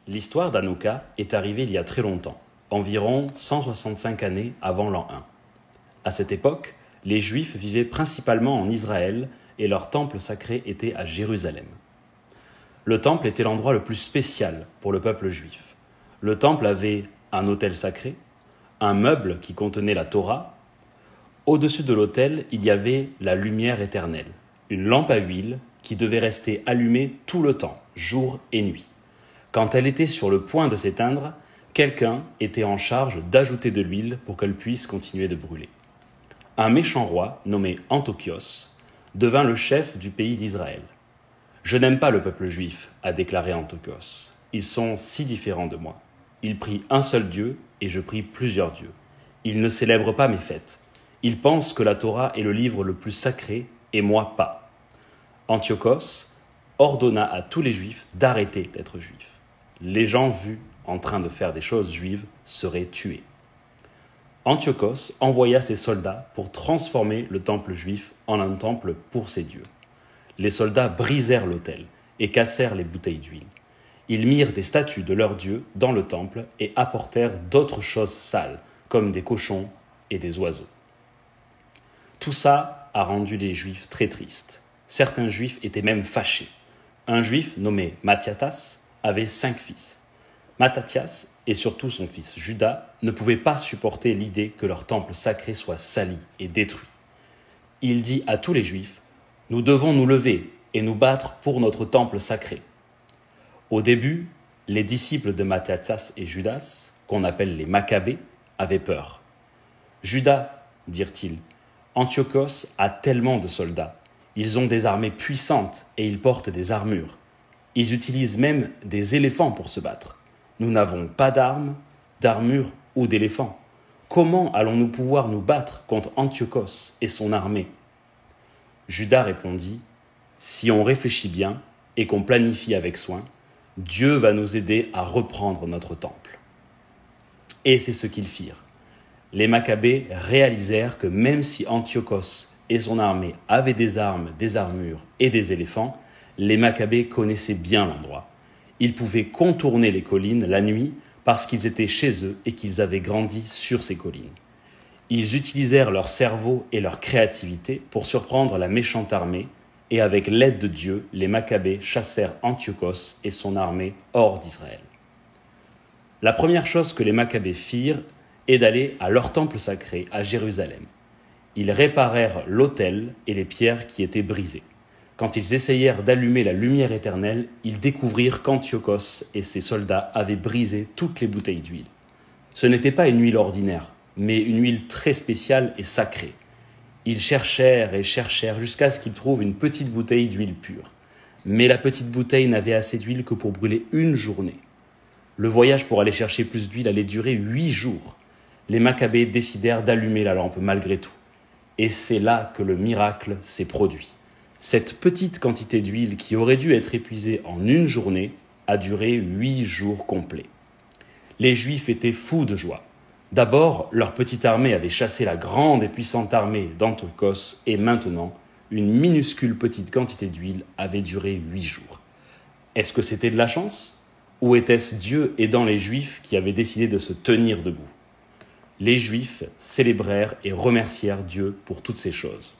L'histoire d'Hanouka est arrivée il y a très longtemps, environ 165 années avant l'an 1. À cette époque, les Juifs vivaient principalement en Israël et leur temple sacré était à Jérusalem. Le temple était l'endroit le plus spécial pour le peuple juif. Le temple avait un autel sacré, un meuble qui contenait la Torah. Au-dessus de l'autel, il y avait la lumière éternelle, une lampe à huile qui devait rester allumée tout le temps, jour et nuit. Quand elle était sur le point de s'éteindre, quelqu'un était en charge d'ajouter de l'huile pour qu'elle puisse continuer de brûler. Un méchant roi, nommé Antiochos, devint le chef du pays d'Israël. « Je n'aime pas le peuple juif », a déclaré Antiochos. « Ils sont si différents de moi. Ils prient un seul Dieu et je prie plusieurs dieux. Ils ne célèbrent pas mes fêtes. Ils pensent que la Torah est le livre le plus sacré et moi pas. » Antiochos ordonna à tous les juifs d'arrêter d'être juifs. Les gens vus en train de faire des choses juives seraient tués. Antiochos envoya ses soldats pour transformer le temple juif en un temple pour ses dieux. Les soldats brisèrent l'autel et cassèrent les bouteilles d'huile. Ils mirent des statues de leurs dieux dans le temple et apportèrent d'autres choses sales, comme des cochons et des oiseaux. Tout ça a rendu les Juifs très tristes. Certains Juifs étaient même fâchés. Un Juif nommé Matthias avait 5 fils. Matthias et surtout son fils Judas ne pouvaient pas supporter l'idée que leur temple sacré soit sali et détruit. Il dit à tous les Juifs « Nous devons nous lever et nous battre pour notre temple sacré. » Au début, les disciples de Matthias et Judas, qu'on appelle les Maccabées, avaient peur. « Judas, dirent-ils, Antiochos a tellement de soldats. Ils ont des armées puissantes et ils portent des armures. Ils utilisent même des éléphants pour se battre. Nous n'avons pas d'armes, d'armure ou d'éléphants. Comment allons-nous pouvoir nous battre contre Antiochos et son armée ?» Judas répondit « Si on réfléchit bien et qu'on planifie avec soin, Dieu va nous aider à reprendre notre temple. » Et c'est ce qu'ils firent. Les Maccabées réalisèrent que même si Antiochos et son armée avaient des armes, des armures et des éléphants, les Maccabées connaissaient bien l'endroit. Ils pouvaient contourner les collines la nuit parce qu'ils étaient chez eux et qu'ils avaient grandi sur ces collines. Ils utilisèrent leur cerveau et leur créativité pour surprendre la méchante armée et avec l'aide de Dieu, les Maccabées chassèrent Antiochos et son armée hors d'Israël. La première chose que les Maccabées firent est d'aller à leur temple sacré à Jérusalem. Ils réparèrent l'autel et les pierres qui étaient brisées. Quand ils essayèrent d'allumer la lumière éternelle, ils découvrirent qu'Antiochos et ses soldats avaient brisé toutes les bouteilles d'huile. Ce n'était pas une huile ordinaire, mais une huile très spéciale et sacrée. Ils cherchèrent et cherchèrent jusqu'à ce qu'ils trouvent une petite bouteille d'huile pure. Mais la petite bouteille n'avait assez d'huile que pour brûler une journée. Le voyage pour aller chercher plus d'huile allait durer 8 jours. Les Maccabées décidèrent d'allumer la lampe malgré tout. Et c'est là que le miracle s'est produit. Cette petite quantité d'huile qui aurait dû être épuisée en une journée a duré 8 jours complets. Les Juifs étaient fous de joie. D'abord, leur petite armée avait chassé la grande et puissante armée d'Antiochos et maintenant, une minuscule petite quantité d'huile avait duré 8 jours. Est-ce que c'était de la chance ? Ou était-ce Dieu aidant les Juifs qui avaient décidé de se tenir debout ? Les Juifs célébrèrent et remercièrent Dieu pour toutes ces choses.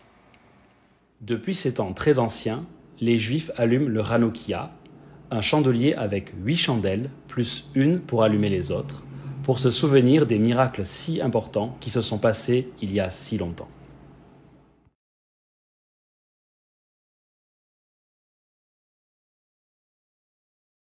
Depuis ces temps très anciens, les Juifs allument le Hanoukia, un chandelier avec 8 chandelles, plus une pour allumer les autres, pour se souvenir des miracles si importants qui se sont passés il y a si longtemps.